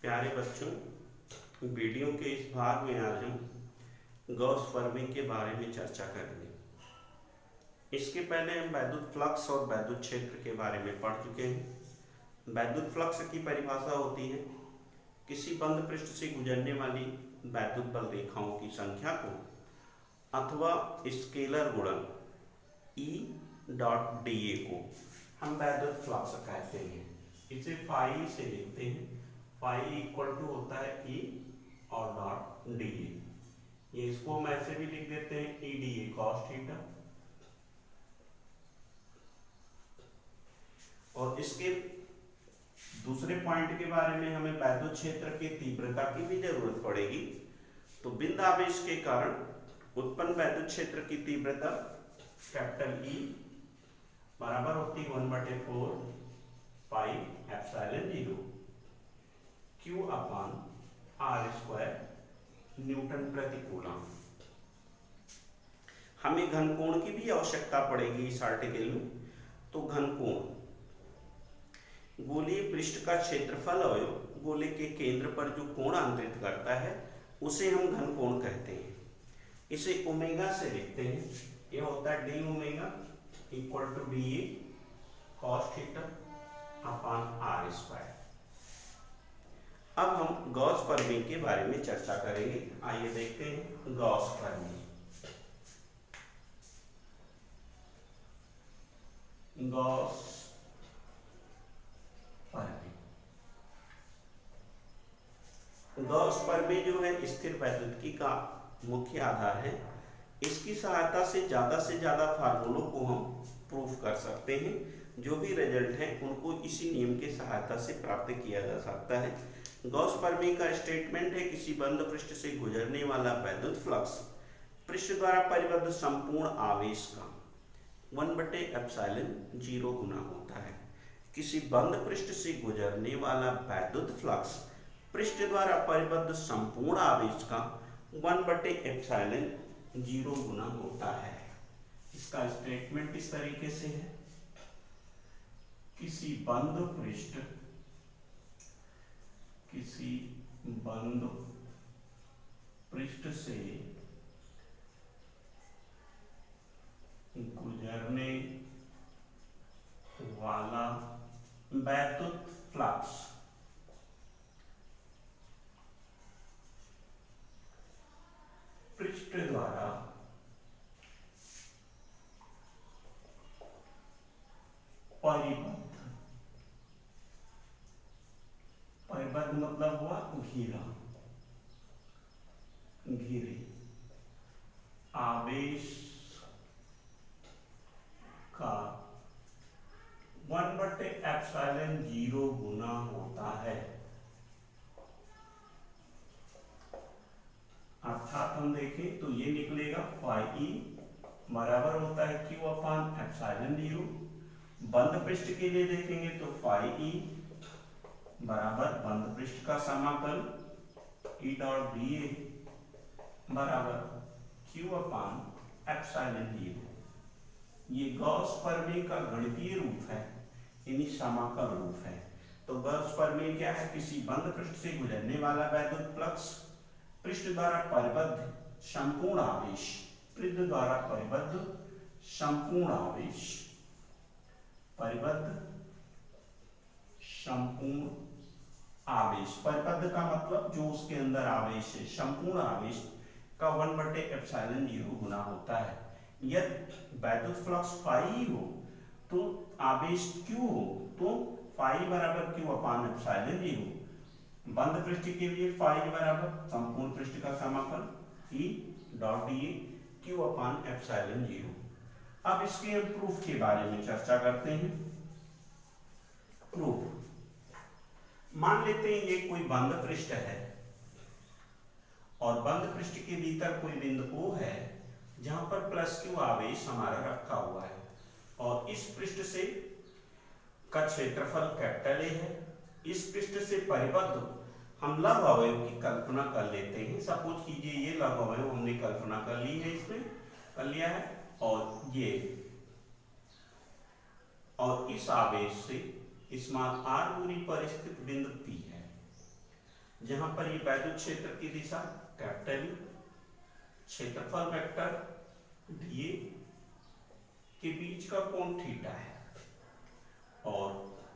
प्यारे बच्चों, वीडियो के इस भाग में आज हम गॉस फॉर्मिंग के बारे में चर्चा करेंगे। इसके पहले हम वैद्युत फ्लक्स और वैद्युत क्षेत्र के बारे में पढ़ चुके हैं। वैद्युत फ्लक्स की परिभाषा होती है किसी बंद पृष्ठ से गुजरने वाली वैद्युत बल रेखाओं की संख्या को अथवा स्केलर गुणन E.dA को हम वैद्युत फ्लक्स कहते हैं। इसे फाई से लिखते हैं। फाई इक्वल टू होता है E और डॉट dA। ये इसको हम ऐसे भी लिख देते हैं EdA cos थीटा। और इसके दूसरे पॉइंट के बारे में हमें वैद्युत क्षेत्र की तीव्रता की भी जरूरत पड़ेगी। तो बिंद आवेश के कारण उत्पन्न वैद्युत क्षेत्र की तीव्रता कैपिटल E बराबर होती है 1/4 pi epsilon 0 Q upon R² Newton प्रति कूलम। हमें घनकोण की भी आवश्यकता पड़ेगी इस आर्टिकल में। तो घनकोण गोलीय पृष्ठ का क्षेत्रफल अवयव गोले के केंद्र पर जो कोण आंतरित करता है उसे हम घनकोण कहते हैं। इसे ओमेगा से लिखते हैं। ये होता है D omega equal to dA cos theta upon R²। अब हम गॉस फॉर्मिंग के बारे में चर्चा करेंगे। आइए देखते हैं Gauss forming. Gauss forming Gauss forming जो है स्थिर वैद्युतिकी का मुख्य आधार है। इसकी सहायता से ज्यादा फार्मूलों को हम प्रूफ कर सकते हैं। जो भी रिजल्ट है उनको इसी नियम के सहायता से प्राप्त किया जा सकता है। गॉस फॉर्मिंग का स्टेटमेंट है किसी बंद पृष्ठ से गुजरने वाला वैद्युत फ्लक्स पृष्ठ द्वारा परिबद्ध संपूर्ण आवेश का 1/ε0 गुना होता है। किसी बंद पृष्ठ से गुजरने वाला वैद्युत फ्लक्स पृष्ठ द्वारा परिबद्ध संपूर्ण आवेश का 1/ε0 गुना होता है। इसका स्टेटमेंट इस तरीके से है किसी बंद पृष्ठ से गुजरने वाला वैद्युत फ्लक्स पृष्ठ द्वारा परिबद्ध मतलब हुआ घिरे आवेश का 1/ε0 गुना होता है। अर्थात हम देखें तो ये निकलेगा फाई बराबर होता है Q अपॉन ε0। बंद पृष्ठ के लिए देखेंगे तो फाई बराबर बंद पृष्ठ का समाकल E डॉट dA बराबर Q अपॉन ε0। ये गॉस फॉर्मिंग का गणितीय रूप है, यानी समाकल रूप है। तो गॉस फॉर्मिंग क्या है? किसी बंद पृष्ठ से गुजरने वाला वैद्युत फ्लक्स पृष्ठ द्वारा परिबद्ध संपूर्ण आवेश परिबद्ध का मतलब जो उसके अंदर आवेश है, संपूर्ण आवेश का 1/ε0 गुना होता है। यदि वैद्युत फ्लक्स फाई हो तो आवेश Q हो तो फाई बराबर Q अपॉन ε0। बंद पृष्ठ के लिए फाई बराबर संपूर्ण पृष्ठ का समाकल E dot dA Q upon ε0। अब इसके हम प्रूफ के बारे में चर्चा करते हैं। प्रूफ, मान लेते हैं ये कोई बंद पृष्ठ है और बंद पृष्ठ के भीतर कोई बिंदु O है जहां पर +Q आवेश हमारा रखा हुआ है और इस पृष्ठ से का क्षेत्रफल कैपिटल A है। इस पृष्ठ से परिबद्ध हम लंब अवयव की कल्पना कर लेते हैं। सपोज कीजिए ये लंब अवयव हमने कल्पना कर ली है, इसमें कर लिया है और इस आवेश से इस मान r दूरी पर स्थित बिंदु P है। जहां पर ये वैद्युत क्षेत्र की दिशा कैपिटल क्षेत्रफल वेक्टर डीए के बीच का कोण थीटा है और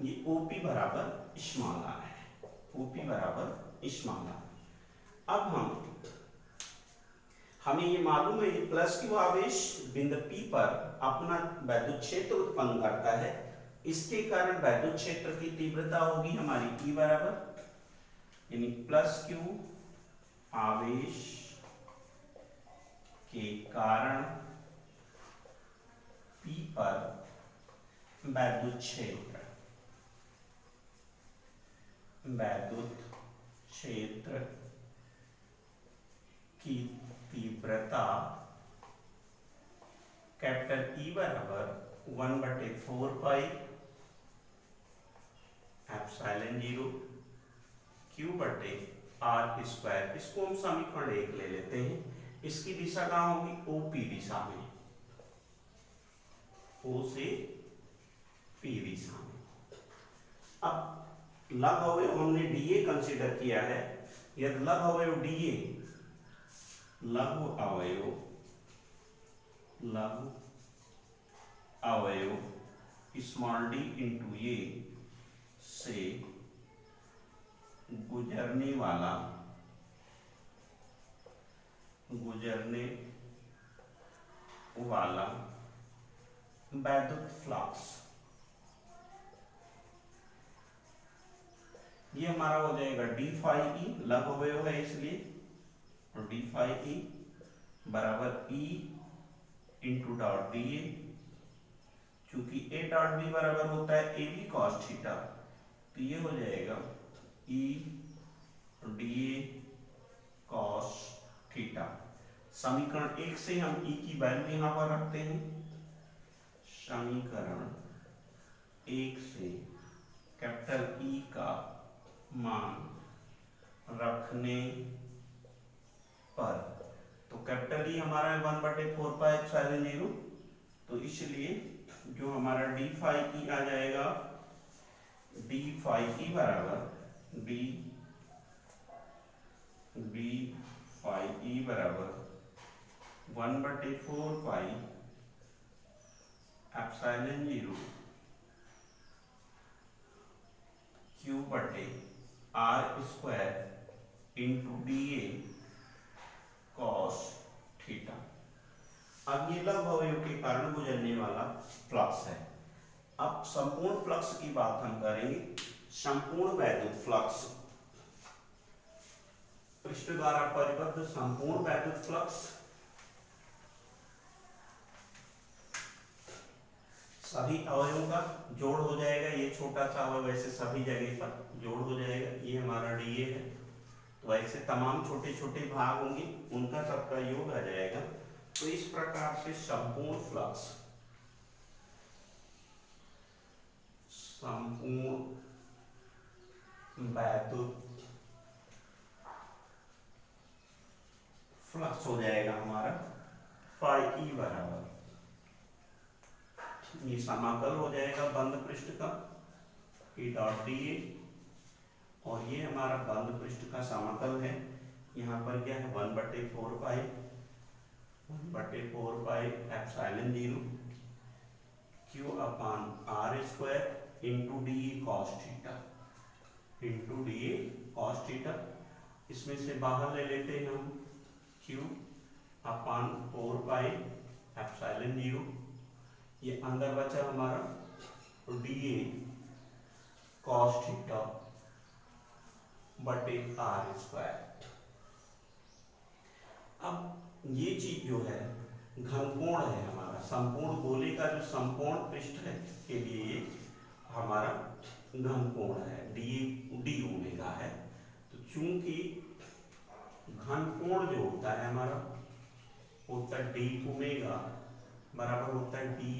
ये ओपी बराबर स्मॉल आर है। ओपी बराबर स्मॉल आर। अब हमें ये मालूम है ये प्लस क्यू आवेश बिंदु P पर अपना वैद्युत क्षेत्र उत्पन्न करता है। इसके कारण वैद्युत क्षेत्र की तीव्रता होगी हमारी E बराबर, यानी प्लस क्यू आवेश के कारण P पर वैद्युत क्षेत्र की तीव्रता कैपिटल E बराबर 1/4 पाई एप्सिलॉन 0 Q बटे R स्क्वायर। इसको हम समीकरण 1 ले लेते हैं। इसकी दिशा कहाँ होगी? OP दिशा में, O से P दिशा में। अब लघु अवयव हमने DA कंसीडर किया है। यदि लघु अवयव DA लघु अवयव स्मॉल d इंटू ए से गुजरने वाला वैद्युत फ्लक्स, ये हमारा हो जाएगा डी फाई ई, लघु अवयव है इसलिए, और डी फाई ई बराबर E into dot D A. चूंकि ए डॉट बी बराबर होता है ए बी कॉस थीटा, तो ये हो जाएगा E D A cos theta. समीकरण 1 से हम ई की वैल्यू यहां पर रखते हैं। समीकरण 1 से कैपिटल ई का मान रखने पर, तो कैपिटल ई हमारा है 1/4 पाई एप्सिलॉन 0, तो इसलिए जो हमारा डी फाई ई आ जाएगा, डी फाई ई बराबर डी फाई ई बराबर 1/4 पाई एप्सिलॉन 0 Q बटे R square into D A cos theta. अब ये लघु अवयव के कारण गुजरने वाला फ्लक्स है। अब संपूर्ण फ्लक्स की बात हम करेंगे। संपूर्ण वैद्युत फ्लक्स, पृष्ठ द्वारा परिबद्ध संपूर्ण वैद्युत फ्लक्स सभी अवयवों का जोड़ हो जाएगा। ये छोटा सा अवयव वैसे सभी जगह पर जोड़ हो जाएगा। ये हमारा डीए है, तो ऐसे तमाम छोटे छोटे भाग होंगे, उनका सबका योग आ जाएगा। तो इस प्रकार से संपूर्ण वैद्युत फ्लक्स हो जाएगा हमारा फाई ई बराबर, ये समाकल हो जाएगा बंद पृष्ठ का ई डॉट डी ए, और ये हमारा बंद पृष्ठ का समाकल है। यहाँ पर क्या है 1/4 पाई एप्सिलॉन 0 Q अपान R square into D cos theta. इसमें से बाहर ले लेते हैं हम Q अपान 4 पाई एप्सिलॉन 0, ये अंदर बचा हमारा डी कॉस थीटा बटे R स्क्वायर। अब ये चीज जो है घनकोण है हमारा, संपूर्ण गोले का जो संपूर्ण पृष्ठ है के लिए ये हमारा घनकोण है, डी ओमेगा है। तो चूंकि घनकोण जो होता है हमारा होता है डी ओमेगा बराबर होता है डी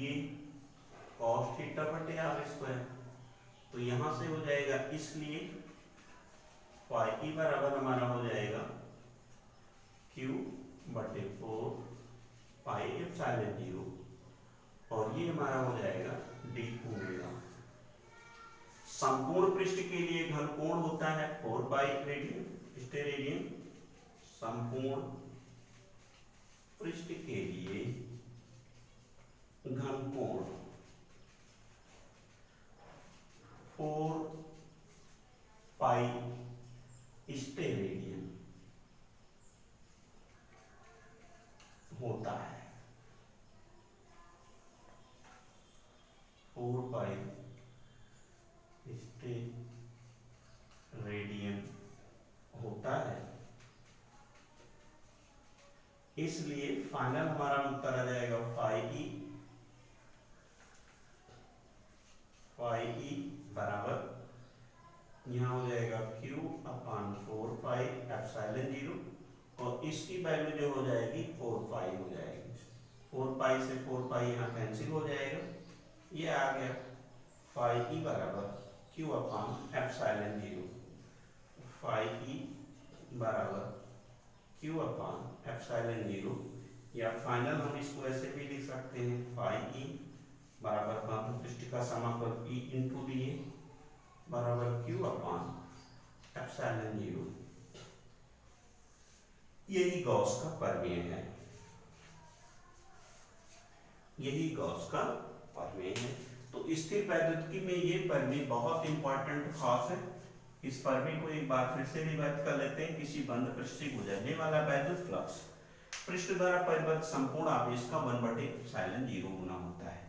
कॉस थीटा बटे आर स्क्वायर, तो यहां से हो जाएगा, इसलिए फाई ई बराबर हमारा हो जाएगा Q बटे 4 पाई एप्सिलॉन 0, और ये हमारा हो जाएगा डी ओमेगा। संपूर्ण पृष्ठ के लिए घनकोण होता है 4 पाई रेडियन, स्टेरेडियन संपूर्ण पृष्ठ के लिए घनकोण 4 पाई स्टेरेडियन होता है। 4 पाई स्टेरेडियन होता है। इसलिए फाइनल हमारा उत्तर आ जाएगा फाई बराबर यहाँ हो जाएगा Q/4πε0 और इसकी वैल्यू जो हो जाएगी 4 पाई हो जाएगी। 4 पाई से 4 पाई यहाँ कैंसिल हो जाएगा, ये आ गया फाई बराबर Q/ε0 फाई बराबर Q/ε0 या फाइनल हम इसको ऐसे भी लिख सकते हैं फाई बराबर बंध पृष्ठ का समाकल E इंटू dA बराबर Q/ε0। यही गॉस का प्रमेय है, यही गॉस का प्रमेय है। तो स्थिर वैद्युतिकी में ये प्रमेय बहुत इंपॉर्टेंट खास है। इस प्रमेय को एक बार फिर से रिवाइज कर लेते हैं। किसी बंद पृष्ठ से गुजरने वाला वैद्युत फ्लक्स पृष्ठ द्वारा परिबद्ध संपूर्ण आवेश का 1/ε0 गुना होता है।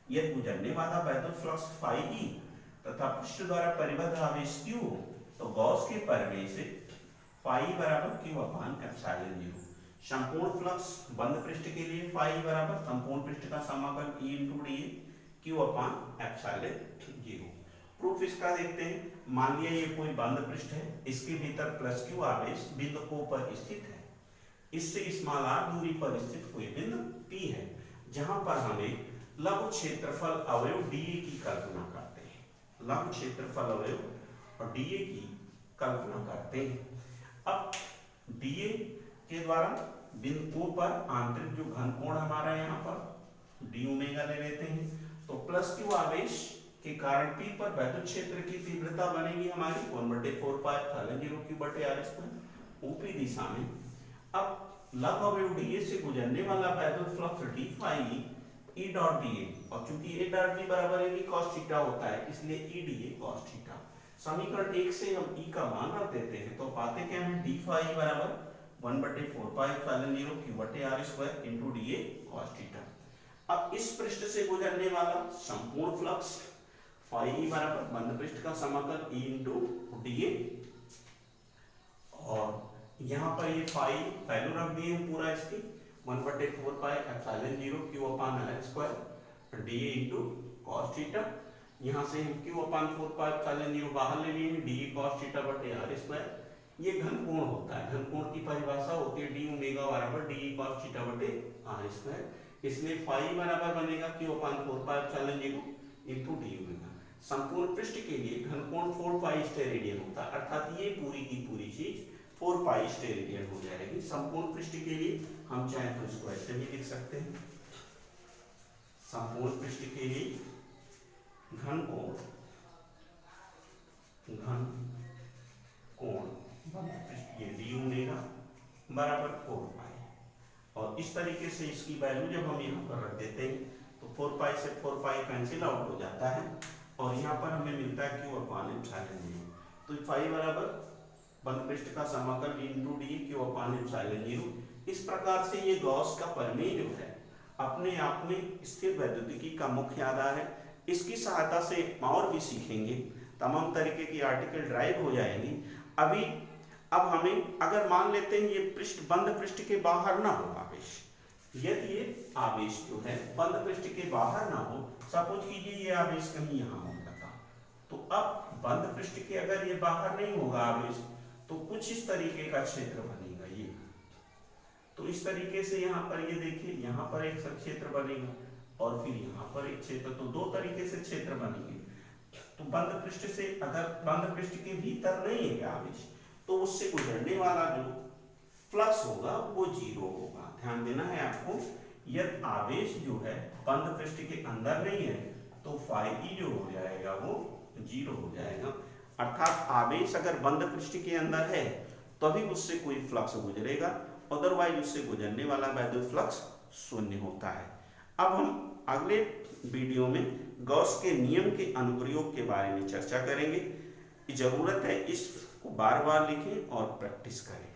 यदि गुजरने वाला वैद्युत फ्लक्स फाई तथा पृष्ठ द्वारा परिबद्ध आवेश Q, तो गॉस के प्रमेय से फाई बराबर Q/ε0। संपूर्ण फ्लक्स बंद पृष्ठ के लिए फाई बराबर संपूर्ण पृष्ठ का समाकल E into dA Q/ε0। Proof इसका देखते हैं। मान लिया ये कोई बंद पृष्ठ है, इसके भीतर +Q आवेश बिंदु O पर स्थित है। इससे r दूरी पर स्थित कोई बिंदु P है, जहां पर हमें लघु क्षेत्रफल अवयव dA की कल्पना करते हैं। लघु क्षेत्रफल अवयव और dA की कल्पना करते हैं। अब dA के द्वारा बिंदु O पर आंतरिक जो घनकोण हमारा यहाँ पर d ओमेगा ले लेते हैं, तो +Q आवेश के कारण P पर वैद्युत क्षेत्र की तीव्रता बनेगी हमारी 1/4πε0Q/r² ऊपरी दिशा में। अब लघु अवयव dA से गुजरने वाला वैद्युत flux d phi E dot dA, और चूंकि A डॉट d बराबर है cos थीटा होता है, इसलिए E dA cos थीटा। समीकरण 1 से हम E का मान रख देते हैं, तो पाते क्या है, d फाई बराबर 1/4πε0Q/r² into dA cos theta. अब इस पृष्ठ से गुजरने वाला संपूर्ण फ्लक्स फाई बराबर बंद पृष्ठ का समाकल E इंटू dA, और यहाँ पर ये फाई वैल्यू रख दिए हैं पूरा इसकी 1/4πε0Q/r² dA into cos theta. यहाँ से हम Q/4πε0 बाहर ले लिए हैं, dA cos θ/r²। ये घनकोण होता है, घनकोण की परिभाषा होती है d ओमेगा बराबर dA cos θ/r²। इसलिए फाई बराबर बनेगा Q/4πε0 इंटू d ओमेगा। संपूर्ण पृष्ठ के लिए घनकोण 4 पाई स्टेरेडियन होता है, अर्थात ये पूरी की पूरी चीज 4 पाई स्टेरेडियन हो जाएगी। संपूर्ण पृष्ठ के लिए हम चाहे तो इसको ऐसे भी लिख सकते हैं। संपूर्ण पृष्ठ के लिए घनकोण ये d ओमेगा बराबर 4 पाई, और इस तरीके से इसकी वैल्यू जब हम यहाँ पर रख देते हैं तो 4 पाई से 4 पाई कैंसिल आउट हो जाता है, और यहाँ पर हमें मिलता है Q/ε0। तो फाई बराबर बंद पृष्ठ का समाकल इंटू d Q/ε0। इस प्रकार से ये गॉस का प्रमेय जो है अपने आप में स्थिर वैद्युतिकी का मुख्य आधार है। इसकी सहायता से और भी सीखेंगे, तमाम तरीके की आर्टिकल ड्राइव हो जाएंगी। अब हमें अगर मान लेते हैं ये पृष्ठ बंद पृष्ठ के बाहर ना हो आवेश, यदि ये आवेश जो है बंद पृष्ठ के बाहर ना हो, सपोज कीजिए ये आवेश कहीं यहाँ होगा था, तो अब बंद पृष्ठ के अगर ये बाहर नहीं होगा आवेश, तो कुछ इस तरीके का क्षेत्र बनेगा ये। तो इस तरीके से यहाँ पर ये देखिए, यहाँ पर एक क्षेत्र बनेगा और फिर यहाँ पर एक क्षेत्र, तो दो तरीके से क्षेत्र बनेंगे। तो बंद पृष्ठ से अगर बंद पृष्ठ के भीतर नहीं है आवेश, तो उससे गुजरने वाला जो फ्लक्स होगा वो 0 होगा। ध्यान देना है आपको, यदि आवेश जो है बंद पृष्ठ के अंदर नहीं है तो फाई जो हो जाएगा वो 0 हो जाएगा। अर्थात आवेश अगर बंद पृष्ठ के अंदर है तभी उससे कोई फ्लक्स गुजरेगा, अदरवाइज उससे गुजरने वाला वैद्युत फ्लक्स शून्य होता है। अब हम अगले वीडियो में गॉस के नियम के अनुप्रयोग के बारे में चर्चा करेंगे। जरूरत है इसको बार बार लिखें और प्रैक्टिस करें।